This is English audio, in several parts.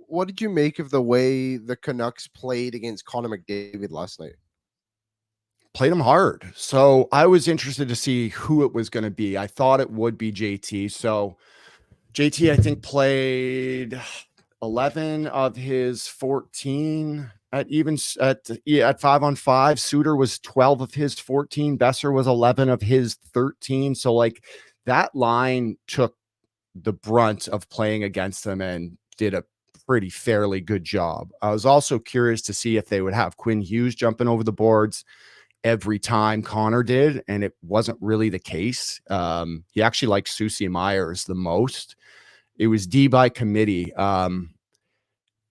what did you make of the way the Canucks played against Connor McDavid last night? Played him hard. So I was interested to see who it was going to be. I thought it would be JT. So JT, I think, played 11 of his 14 at 5-on-5. Suter was 12 of his 14. Besser was 11 of his 13. So like that line took the brunt of playing against them and did a pretty fairly good job. I was also curious to see if they would have Quinn Hughes jumping over the boards every time Connor did, and it wasn't really the case. He actually liked Susie Myers the most. It was D by committee.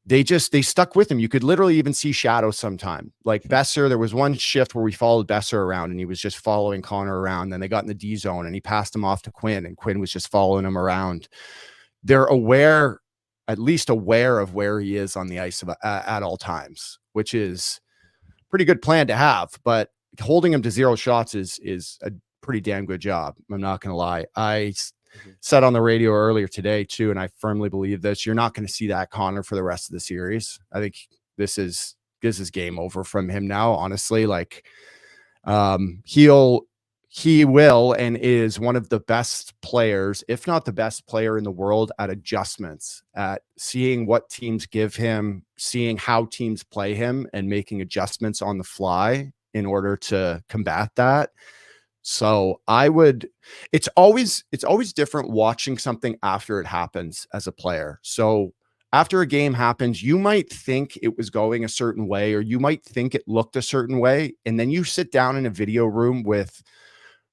They stuck with him. You could literally even see shadows sometime. Like Besser, there was one shift where we followed Besser around and he was just following Connor around. Then they got in the D zone and he passed him off to Quinn, and Quinn was just following him around. They're at least aware of where he is on the ice at all times, which is a pretty good plan to have, but holding him to 0 shots is a pretty damn good job. I'm not going to lie. I said on the radio earlier today too, and I firmly believe this, you're not going to see that Connor for the rest of the series. I think this is game over from him now, honestly. Like he will and is one of the best players, if not the best player in the world, at adjustments, at seeing what teams give him, seeing how teams play him, and making adjustments on the fly in order to combat that. So it's always different watching something after it happens as a player. So after a game happens, you might think it was going a certain way, or you might think it looked a certain way. And then you sit down in a video room with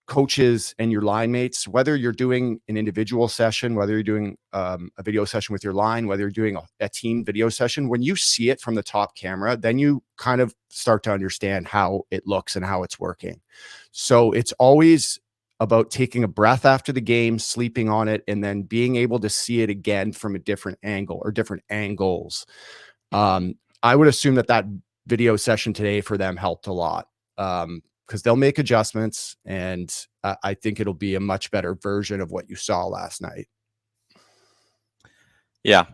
coaches and your line mates, whether you're doing an individual session, whether you're doing a video session with your line, whether you're doing a team video session, when you see it from the top camera, then you kind of start to understand how it looks and how it's working. So it's always about taking a breath after the game, sleeping on it, and then being able to see it again from a different angle or different angles. I would assume that video session today for them helped a lot. Because they'll make adjustments, and I think it'll be a much better version of what you saw last night. Yeah,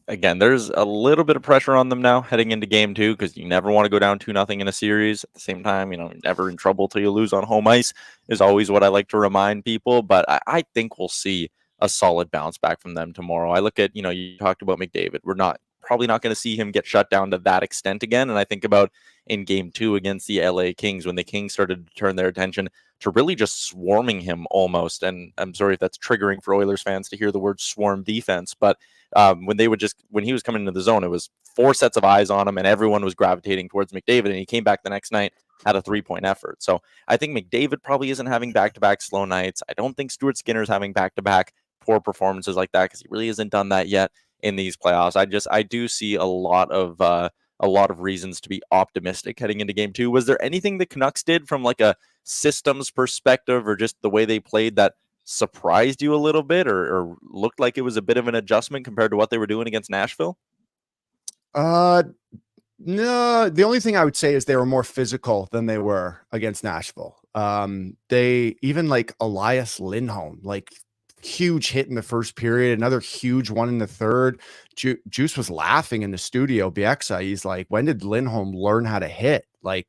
again, there's a little bit of pressure on them now heading into game 2, because you never want to go down 2-0 in a series. At the same time, never in trouble till you lose on home ice is always what I like to remind people. But I think we'll see a solid bounce back from them tomorrow. I look at, you talked about McDavid. We're probably not going to see him get shut down to that extent again. And I think about in game 2 against the LA Kings, when the Kings started to turn their attention to really just swarming him almost. And I'm sorry if that's triggering for Oilers fans to hear the word swarm defense, but when he was coming into the zone, it was 4 sets of eyes on him and everyone was gravitating towards McDavid, and he came back the next night, had a 3-point effort. So I think McDavid probably isn't having back-to-back slow nights. I don't think Stuart Skinner's having back-to-back poor performances like that, because he really hasn't done that yet in these playoffs. I do see a lot of reasons to be optimistic heading into game 2. Was there anything the Canucks did from like a systems perspective, or just the way they played, that surprised you a little bit, or looked like it was a bit of an adjustment compared to what they were doing against Nashville? No, the only thing I would say is they were more physical than they were against Nashville. They even like Elias Lindholm, like huge hit in the first period, another huge one in the third. Juice was laughing in the studio. Bieksa, he's like, when did Lindholm learn how to hit? Like,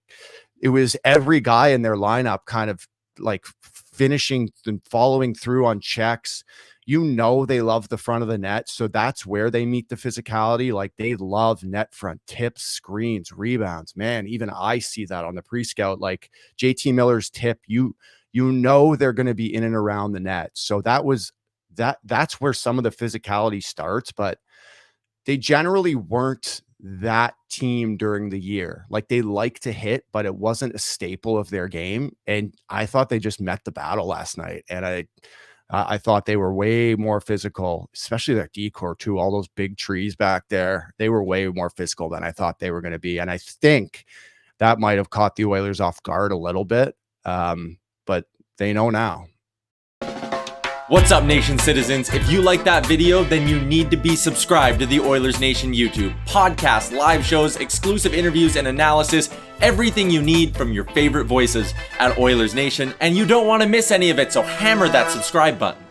it was every guy in their lineup kind of like finishing and following through on checks. They love the front of the net, so that's where they meet the physicality. Like, they love net front tips, screens, rebounds. Man, even I see that on the pre-scout. Like JT Miller's tip, they're going to be in and around the net. So that's where some of the physicality starts, but they generally weren't that team during the year. Like, they like to hit, but it wasn't a staple of their game. And I thought they just met the battle last night. And I thought they were way more physical, especially their decor too. All those big trees back there, they were way more physical than I thought they were going to be. And I think that might have caught the Oilers off guard a little bit. But they know now. What's up, Nation citizens? If you like that video, then you need to be subscribed to the Oilers Nation YouTube. Podcasts, live shows, exclusive interviews, and analysis. Everything you need from your favorite voices at Oilers Nation. And you don't want to miss any of it, so hammer that subscribe button.